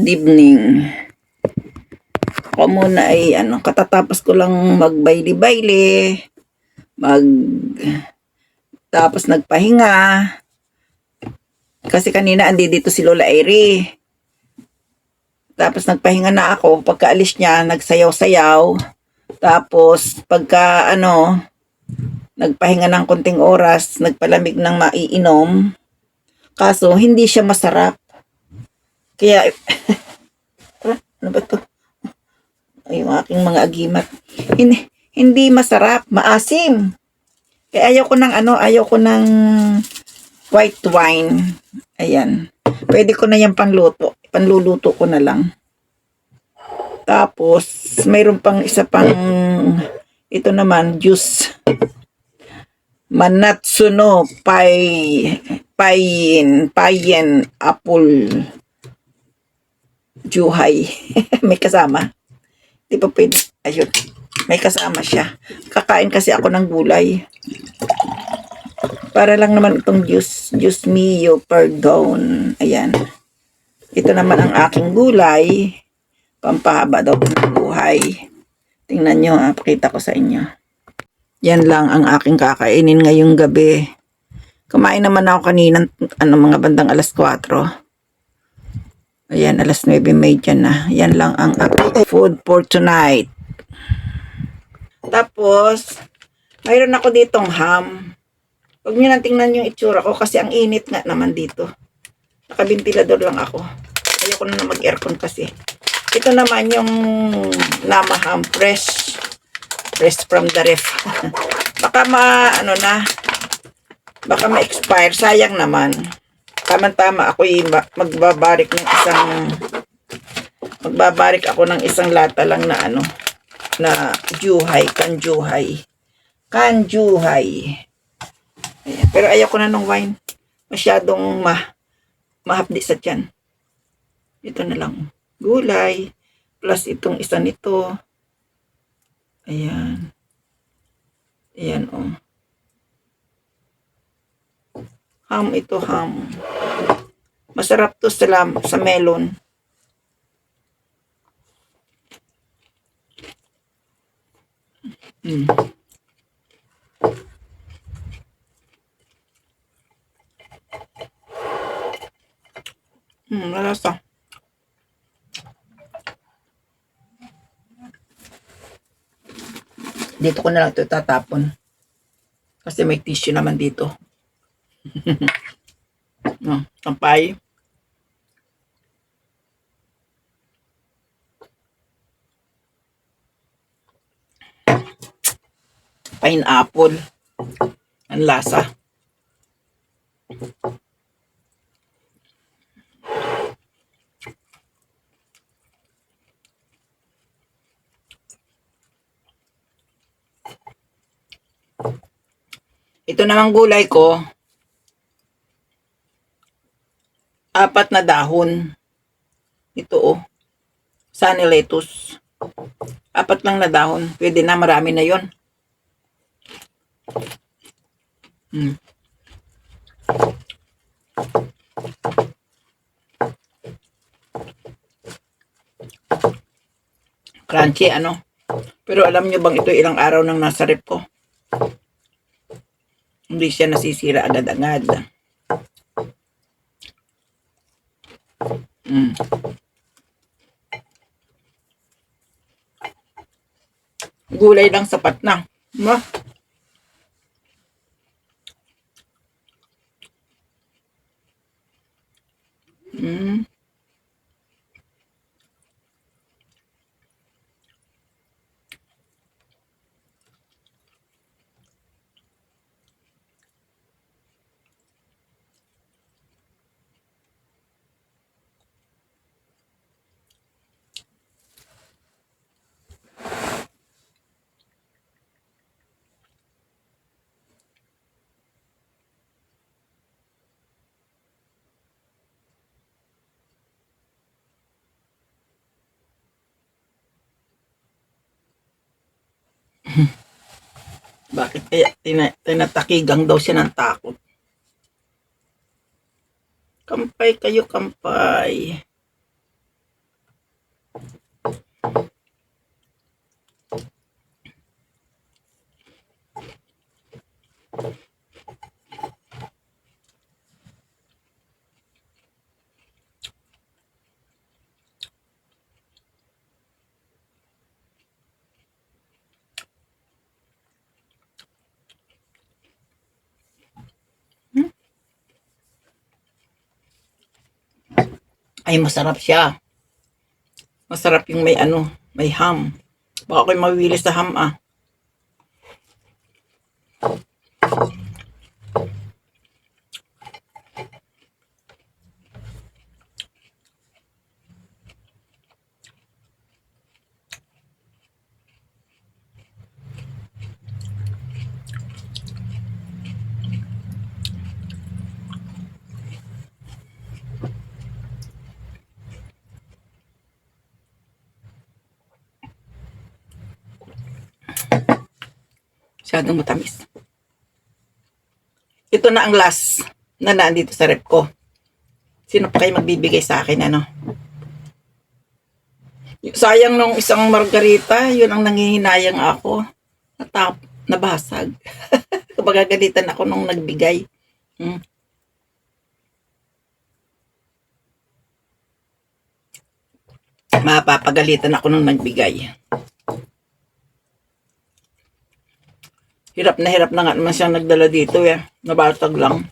Good evening. Ako muna ay katatapos ko lang magbayli-bayli, tapos nagpahinga. Kasi kanina andi dito si Lola Eri. Tapos nagpahinga na ako. Pagkaalis niya, nagsayaw-sayaw. Tapos pagka nagpahinga ng konting oras, nagpalamig ng maiinom. Kaso hindi siya masarap. Kaya ano ba to? Yung aking mga agimat. Hindi masarap, maasim. Kaya ayaw ko ng white wine. Ayan. Pwede ko na yan panluto. Panluluto ko na lang. Tapos, mayroon pang isa pang, ito naman, juice. Manatsuno payen apple juhay. May kasama. Di pa pwede. Ayun. May kasama siya. Kakain kasi ako ng gulay. Para lang naman itong juice mio pardon. Ayan. Ito naman ang aking gulay. Pampahaba daw ng buhay. Tingnan nyo ha. Pakita ko sa inyo. Yan lang ang aking kakainin ngayong gabi. Kumain naman ako kanina mga bandang alas 4. Ayan, alas 9:30 na. Yan lang ang aking food for tonight. Tapos, mayroon ako ditong ham. Huwag nyo nang tingnan yung itsura ko kasi ang init nga naman dito. Nakabentilador lang ako. Ayoko na mag-aircon kasi. Ito naman yung nama ham, fresh from the ref. Baka baka ma-expire. Sayang naman. Tama-tama ako magbabarik ako ng isang lata lang na na kanjuhay. Ayan. Pero ayaw ko na ng wine. Masyadong mahapdi sa tiyan. Ito na lang. Gulay. Plus itong isa nito. Ayan. Ayan oh. Ham ito, ham. Masarap to sa melon. Malasa. Dito ko na lang ito tatapon. Kasi may tissue naman dito. Kampay. Pineapple. Ang lasa. Ito namang gulay ko. 4 na dahon. Ito oh. Sunny lettuce. 4 lang na dahon. Pwede na, marami na yon. Crunchy Pero alam nyo bang ito ilang araw nang nasa rep ko? Hindi siya nasisira agad-agad. Gulay lang sapat na. Bakit kaya tinatakigang daw siya ng takot? Kampay kayo, kampay. Ay, masarap siya. Masarap yung may ano, may ham. Baka ako'y mawili sa ham ah. Masyadong matamis. Ito na ang last na nandito sa rep ko. Sino pa kayo magbibigay sa akin, ano? Sayang nung isang margarita, yun ang nangihinayang ako. Nabasag. Kabagagalitan ako nung nagbigay. Mapapagalitan ako nung nagbigay. Hirap na nga naman siyang nagdala dito eh. Nabasag lang.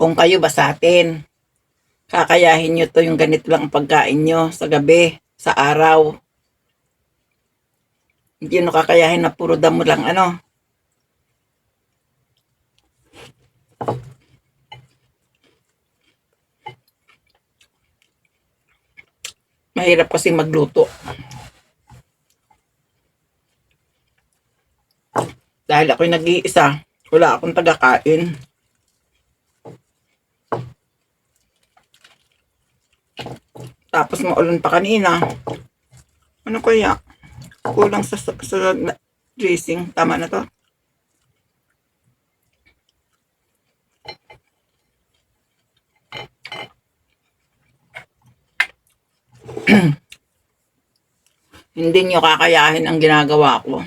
Kung kayo ba sa atin, kakayahin nyo to yung ganito lang ang pagkain nyo sa gabi, sa araw. Hindi nyo kakayahin na puro damo lang ano. Mahirap kasi magluto. Dahil ako'y nag-iisa, wala akong tagakain. Tapos maulan pa kanina. Ano kaya? Kulang sa dressing. Tama na to. Hindi nyo kakayahin ang ginagawa ko.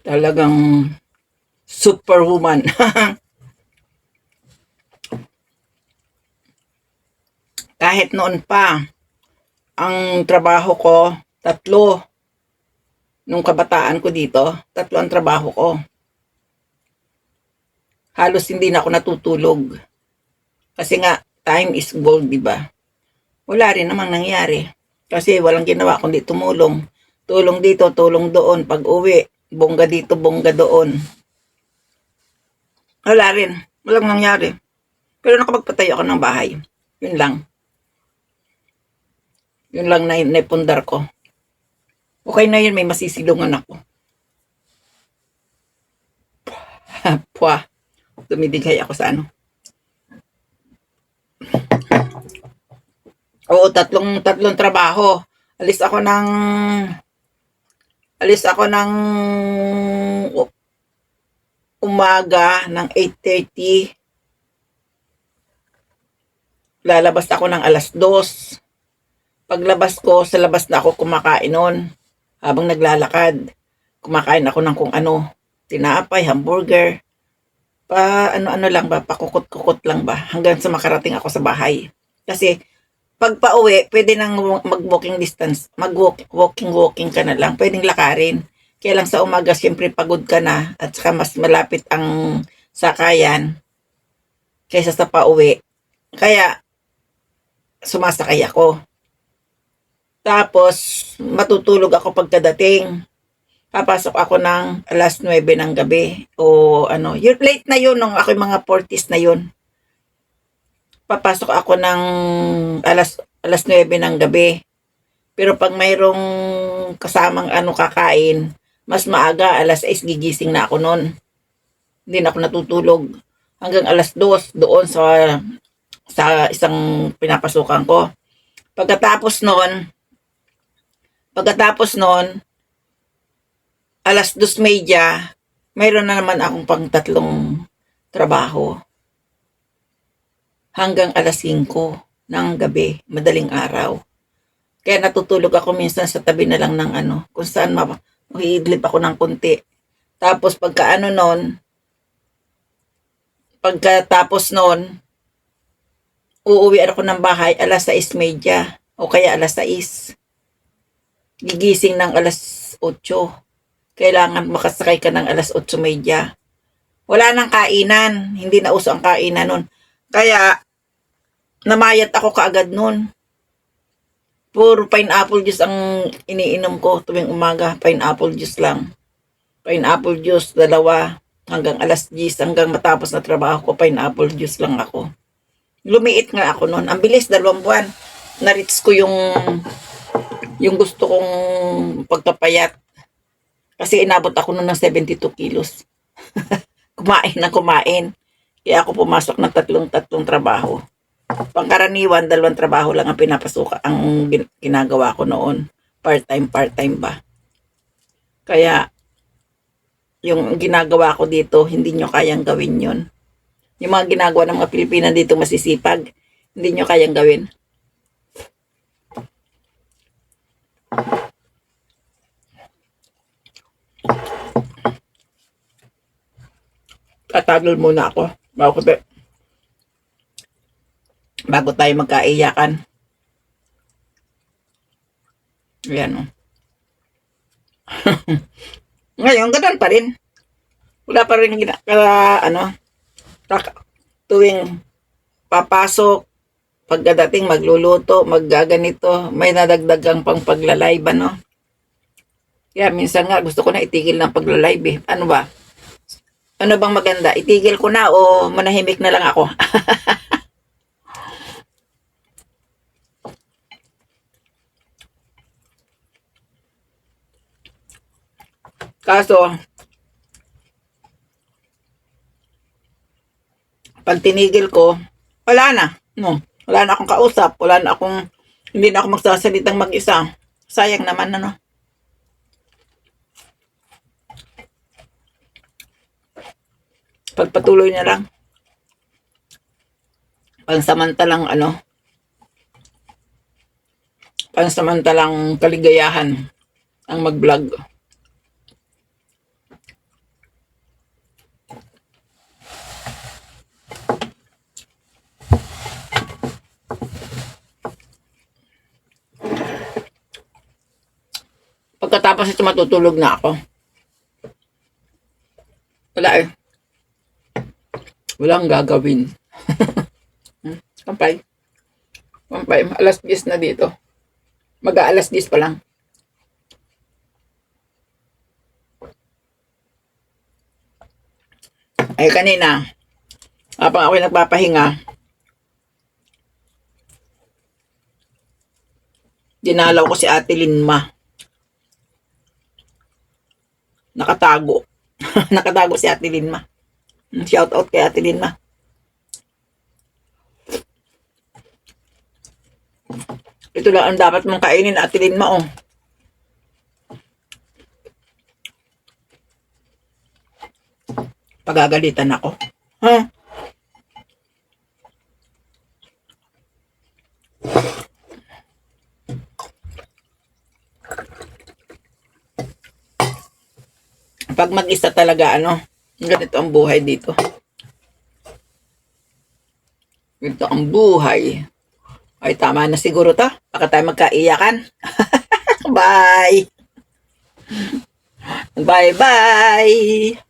Talagang superwoman. Kahit noon pa, ang trabaho ko, 3. Nung kabataan ko dito, 3 ang trabaho ko. Halos hindi na ako natutulog. Kasi nga, time is gold, di ba? Wala rin namang nangyari. Kasi walang ginawa kundi tumulong. Tulong dito, tulong doon. Pag uwi, bongga dito, bongga doon. Wala rin. Walang nangyari. Pero nakapagpatayo ako ng bahay. Yun lang. Yun lang na naipundar ko. Okay na yun, may masisilungan ako. Pwa. Dumidigay ako sa ano. Oo, tatlong trabaho. Alis ako ng umaga ng 8:30. Lalabas ako ng 2:00. Paglabas ko, sa labas na ako kumakain noon. Habang naglalakad, kumakain ako ng kung ano, tinapay, hamburger, ano-ano lang ba, pakukot-kukot lang ba, hanggang sa makarating ako sa bahay. Kasi, pag pauwi, pwede nang mag-walking distance, walking ka na lang, pwedeng lakarin. Kaya lang sa umaga, siyempre pagod ka na, at saka mas malapit ang sakayan, kaysa sa pauwi. Kaya, sumasakay ako. Tapos, matutulog ako pagkadating. Papasok ako ng 9:00 ng gabi. O ano, yun, late na yun, nung ako mga 40s na yun. Papasok ako ng alas 9 ng gabi. Pero pag mayroong kasamang ano kakain, mas maaga, 6:00 gigising na ako noon. Hindi na ako natutulog. Hanggang 2:00 doon sa isang pinapasukan ko. Pagkatapos noon, 2:30, mayroon na naman akong pang 3 trabaho. Hanggang 5:00 ng gabi, madaling araw. Kaya natutulog ako minsan sa tabi na lang ng ano, kung saan mahiidlip ako ng kunti. Tapos pagkatapos noon, uuwi ako ng bahay 6:30. o kaya alas 6. Gigising ng alas 8. Kailangan makasakay ka ng alas 8:30. Wala nang kainan. Hindi na uso ang kainan nun. Kaya, namayat ako kaagad nun. Puro pineapple juice ang iniinom ko tuwing umaga. Pineapple juice lang. Pineapple juice, 2. Hanggang alas 10, hanggang matapos na trabaho ko, pineapple juice lang ako. Lumiit nga ako nun. Ang bilis, 2 buwan. Na-reach ko yung gusto kong pagkapayat. Kasi inabot ako nun ng 72 kilos. Kumain na kumain. Kaya ako pumasok ng tatlong trabaho. Pangkaraniwan, 2 trabaho lang ang pinapasukan, ang ginagawa ko noon. Part-time ba. Kaya, yung ginagawa ko dito, hindi nyo kayang gawin yun. Yung mga ginagawa ng mga Pilipina dito masisipag, hindi nyo kayang gawin. Tatagol muna ako. Bago tayo magkaiyakan. Ayan o. Ngayon, ganun pa rin. Wala pa rin tuwing papasok, pagkadating magluluto, maggaganito, may nadagdagang pang pagla-live, ano. Kaya minsan nga gusto ko na itigil ng pagla-live eh. Ano ba? Ano bang maganda? Itigil ko na o manahimik na lang ako? Kaso, pag tinigil ko, wala na. No, wala na akong kausap. Hindi na ako magsasalitang mag-isa. Sayang naman, ano. Pagpatuloy na lang. Pansamantalang kaligayahan ang mag-vlog. Pagkatapos ito matutulog na ako. Wala eh. Walang gagawin. Kampay. Alas 10 na dito. Mag-aalas 10 pa lang. Ay kanina, habang ako'y nagpapahinga, dinalaw ko si Ate Linma. Nakatago. Nakatago si Ate Linma. Shout out kay Ate Linma. Ito lang ang dapat mong kainin, Ate Linma, oh. Pagagalitan ako. Ha? Pag mag-isa talaga, ganito ang buhay dito. Ganito ang buhay. Ay, tama na siguro to. Baka tayo magkaiyakan. Bye! Bye-bye!